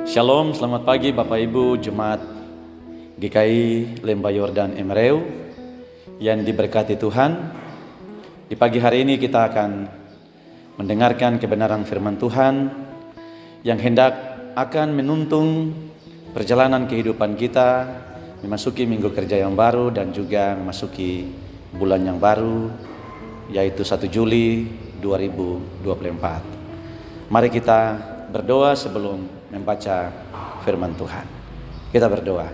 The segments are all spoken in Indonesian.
Shalom, selamat pagi Bapak Ibu Jemaat GKI Lembah Yordan Emreu yang diberkati Tuhan. Di pagi hari ini kita akan mendengarkan kebenaran firman Tuhan yang hendak akan menuntun perjalanan kehidupan kita memasuki minggu kerja yang baru dan juga memasuki bulan yang baru, yaitu 1 Juli 2024. Mari kita berdoa sebelum membaca firman Tuhan. Kita berdoa.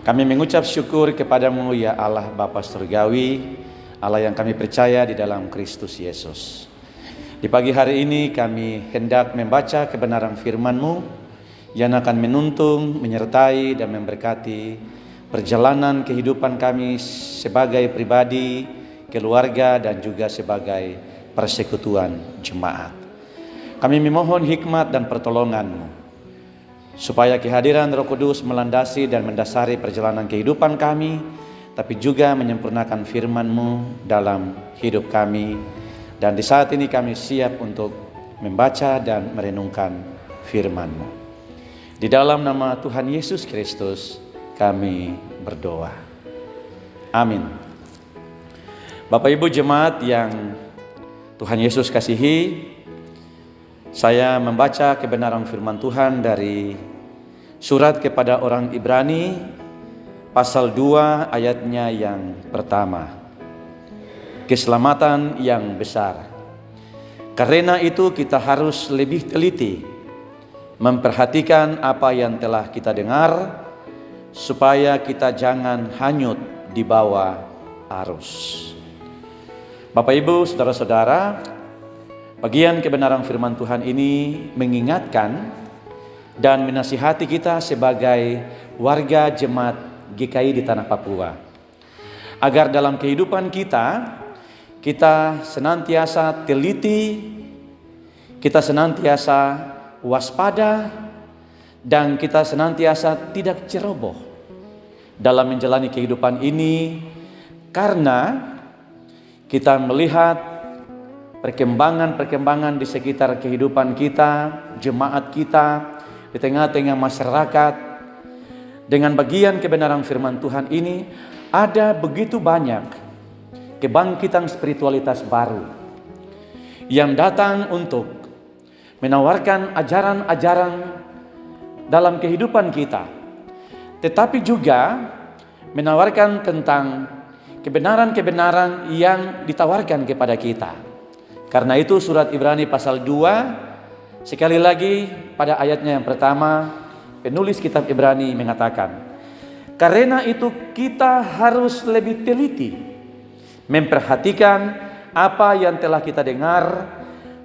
Kami mengucap syukur kepadamu ya Allah Bapa Surgawi, Allah yang kami percaya di dalam Kristus Yesus. Di pagi hari ini kami hendak membaca kebenaran firman-Mu yang akan menuntun, menyertai dan memberkati perjalanan kehidupan kami sebagai pribadi, keluarga dan juga sebagai persekutuan jemaat. Kami memohon hikmat dan pertolongan-Mu, supaya kehadiran Roh Kudus melandasi dan mendasari perjalanan kehidupan kami, tapi juga menyempurnakan firman-Mu dalam hidup kami. Dan di saat ini kami siap untuk membaca dan merenungkan firman-Mu. Di dalam nama Tuhan Yesus Kristus kami berdoa. Amin. Bapak Ibu jemaat yang Tuhan Yesus kasihi, saya membaca kebenaran firman Tuhan dari surat kepada orang Ibrani pasal 2 ayatnya yang pertama. Keselamatan yang besar. Karena itu kita harus lebih teliti memperhatikan apa yang telah kita dengar, supaya kita jangan hanyut di bawah arus. Bapak Ibu, saudara-saudara, bagian kebenaran firman Tuhan ini mengingatkan dan menasihati kita sebagai warga jemaat GKI di tanah Papua, agar dalam kehidupan kita senantiasa teliti, kita senantiasa waspada, dan kita senantiasa tidak ceroboh dalam menjalani kehidupan ini, karena kita melihat perkembangan di sekitar kehidupan kita, jemaat kita, di tengah-tengah masyarakat. Dengan bagian kebenaran firman Tuhan ini, ada begitu banyak kebangkitan spiritualitas baru yang datang untuk menawarkan ajaran-ajaran dalam kehidupan kita, tetapi juga menawarkan tentang kebenaran-kebenaran yang ditawarkan kepada kita. Karena itu surat Ibrani pasal 2, sekali lagi pada ayatnya yang pertama, penulis kitab Ibrani mengatakan, karena itu kita harus lebih teliti memperhatikan apa yang telah kita dengar,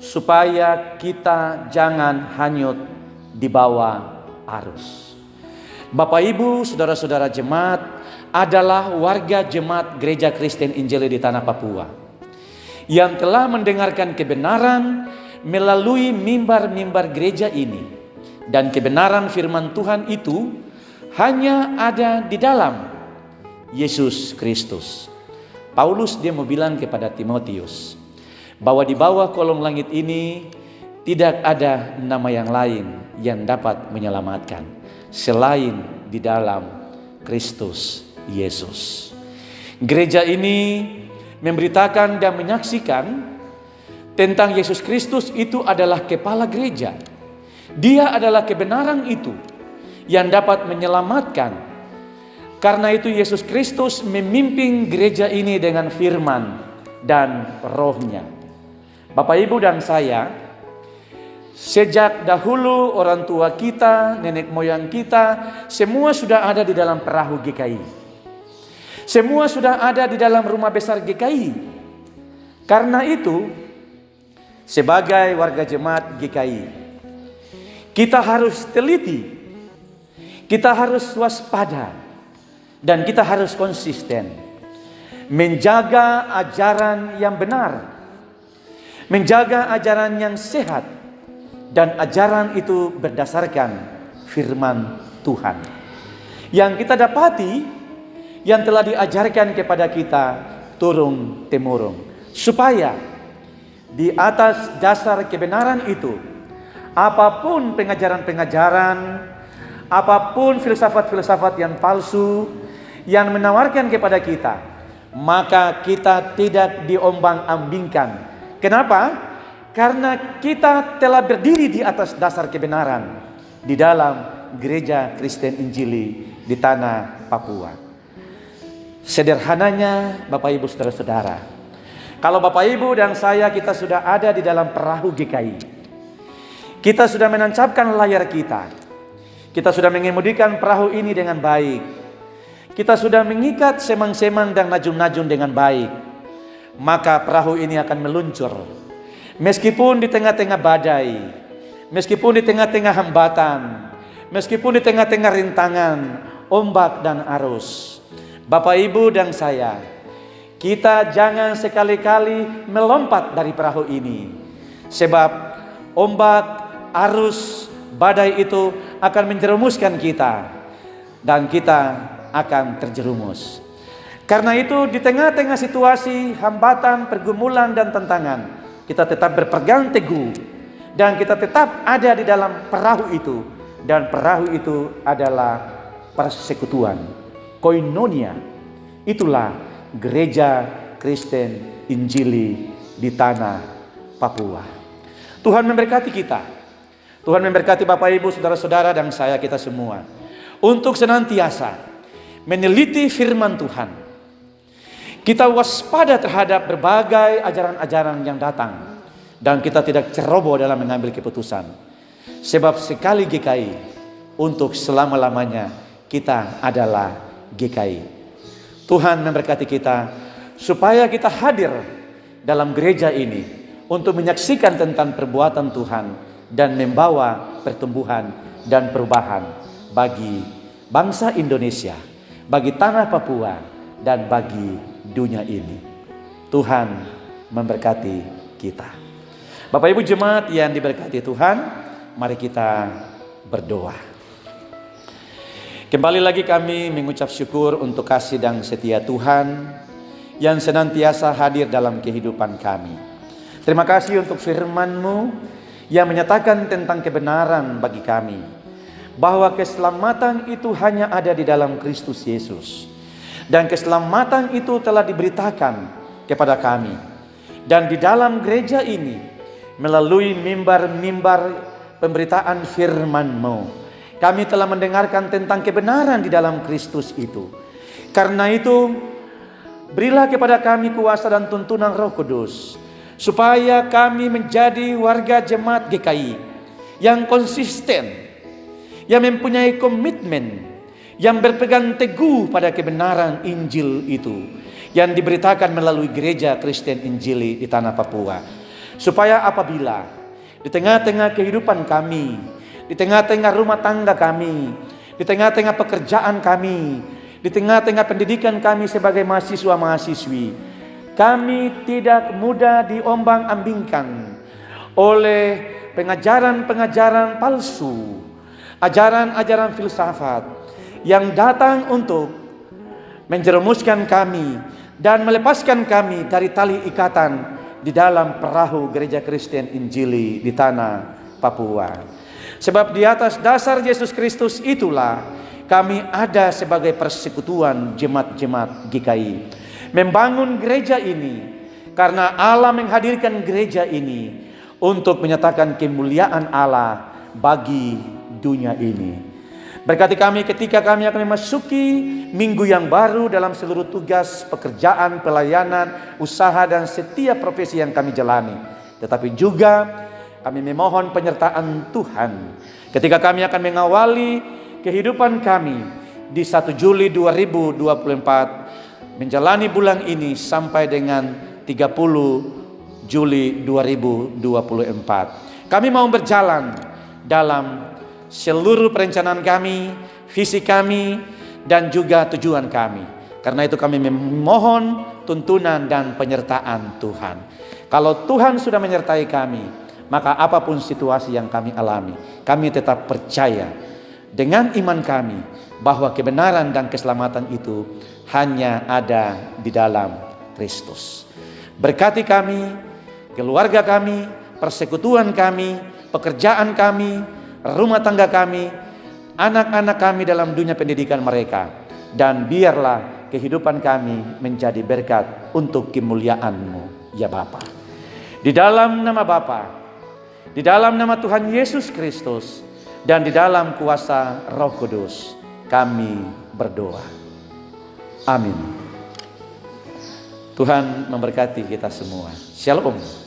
supaya kita jangan hanyut di bawah arus. Bapak Ibu, saudara-saudara jemaat adalah warga jemaat Gereja Kristen Injili di tanah Papua yang telah mendengarkan kebenaran melalui mimbar-mimbar gereja ini. Dan kebenaran firman Tuhan itu hanya ada di dalam Yesus Kristus. Paulus dia mau bilang kepada Timotius bahwa di bawah kolong langit ini tidak ada nama yang lain yang dapat menyelamatkan selain di dalam Kristus Yesus. Gereja ini memberitakan dan menyaksikan tentang Yesus Kristus itu adalah kepala gereja. Dia adalah kebenaran itu yang dapat menyelamatkan. Karena itu Yesus Kristus memimpin gereja ini dengan firman dan rohnya. Bapak Ibu dan saya, sejak dahulu orang tua kita, nenek moyang kita, semua sudah ada di dalam perahu GKI. Semua sudah ada di dalam rumah besar GKI. Karena itu, sebagai warga jemaat GKI, kita harus teliti, kita harus waspada, dan kita harus konsisten menjaga ajaran yang benar, menjaga ajaran yang sehat, dan ajaran itu berdasarkan firman Tuhan yang kita dapati, yang telah diajarkan kepada kita turun-temurun, supaya di atas dasar kebenaran itu apapun pengajaran-pengajaran, apapun filsafat-filsafat yang palsu yang menawarkan kepada kita, maka kita tidak diombang-ambingkan. Kenapa? Karena kita telah berdiri di atas dasar kebenaran di dalam Gereja Kristen Injili di tanah Papua. Sederhananya, Bapak Ibu Saudara-saudara, kalau Bapak Ibu dan saya kita sudah ada di dalam perahu GKI, kita sudah menancapkan layar kita, kita sudah mengemudikan perahu ini dengan baik, kita sudah mengikat semang-semang dan najum-najum dengan baik, maka perahu ini akan meluncur. Meskipun di tengah-tengah badai, meskipun di tengah-tengah hambatan, meskipun di tengah-tengah rintangan, ombak dan arus, Bapak Ibu dan saya, kita jangan sekali-kali melompat dari perahu ini. Sebab ombak, arus, badai itu akan menjerumuskan kita. Dan kita akan terjerumus. Karena itu di tengah-tengah situasi, hambatan, pergumulan dan tantangan, kita tetap berpegang teguh. Dan kita tetap ada di dalam perahu itu. Dan perahu itu adalah persekutuan, koinonia. Itulah Gereja Kristen Injili di tanah Papua. Tuhan memberkati kita. Tuhan memberkati Bapak Ibu, saudara-saudara dan saya kita semua, untuk senantiasa meneliti firman Tuhan. Kita waspada terhadap berbagai ajaran-ajaran yang datang, dan kita tidak ceroboh dalam mengambil keputusan. Sebab sekali GKI, untuk selama-lamanya kita adalah GKI. Tuhan memberkati kita supaya kita hadir dalam gereja ini untuk menyaksikan tentang perbuatan Tuhan dan membawa pertumbuhan dan perubahan bagi bangsa Indonesia, bagi tanah Papua, dan bagi dunia ini. Tuhan memberkati kita. Bapak Ibu jemaat yang diberkati Tuhan, mari kita berdoa. Kembali lagi kami mengucap syukur untuk kasih dan setia Tuhan yang senantiasa hadir dalam kehidupan kami. Terima kasih untuk firman-Mu yang menyatakan tentang kebenaran bagi kami, bahwa keselamatan itu hanya ada di dalam Kristus Yesus. Dan keselamatan itu telah diberitakan kepada kami. Dan di dalam gereja ini, melalui mimbar-mimbar pemberitaan firman-Mu, kami telah mendengarkan tentang kebenaran di dalam Kristus itu. Karena itu, berilah kepada kami kuasa dan tuntunan Roh Kudus, supaya kami menjadi warga jemaat GKI yang konsisten, yang mempunyai komitmen, yang berpegang teguh pada kebenaran Injil itu, yang diberitakan melalui Gereja Kristen Injili di tanah Papua. Supaya apabila di tengah-tengah kehidupan kami, di tengah-tengah rumah tangga kami, di tengah-tengah pekerjaan kami, di tengah-tengah pendidikan kami sebagai mahasiswa-mahasiswi, kami tidak mudah diombang-ambingkan oleh pengajaran-pengajaran palsu, ajaran-ajaran filsafat yang datang untuk menjerumuskan kami dan melepaskan kami dari tali ikatan di dalam perahu Gereja Kristen Injili di tanah Papua. Sebab di atas dasar Yesus Kristus itulah kami ada sebagai persekutuan jemaat-jemaat GKI. Membangun gereja ini karena Allah menghadirkan gereja ini untuk menyatakan kemuliaan Allah bagi dunia ini. Berkati kami ketika kami akan memasuki minggu yang baru dalam seluruh tugas, pekerjaan, pelayanan, usaha dan setiap profesi yang kami jalani. Tetapi juga kami memohon penyertaan Tuhan ketika kami akan mengawali kehidupan kami di 1 Juli 2024 menjalani bulan ini sampai dengan 30 Juli 2024. Kami mau berjalan dalam seluruh perencanaan kami, visi kami, dan juga tujuan kami. Karena itu kami memohon tuntunan dan penyertaan Tuhan. Kalau Tuhan sudah menyertai kami, maka apapun situasi yang kami alami, kami tetap percaya dengan iman kami bahwa kebenaran dan keselamatan itu hanya ada di dalam Kristus. Berkati kami, keluarga kami, persekutuan kami, pekerjaan kami, rumah tangga kami, anak-anak kami dalam dunia pendidikan mereka. Dan biarlah kehidupan kami menjadi berkat untuk kemuliaan-Mu, ya Bapa. Di dalam nama Bapa, di dalam nama Tuhan Yesus Kristus, dan di dalam kuasa Roh Kudus, kami berdoa. Amin. Tuhan memberkati kita semua. Shalom.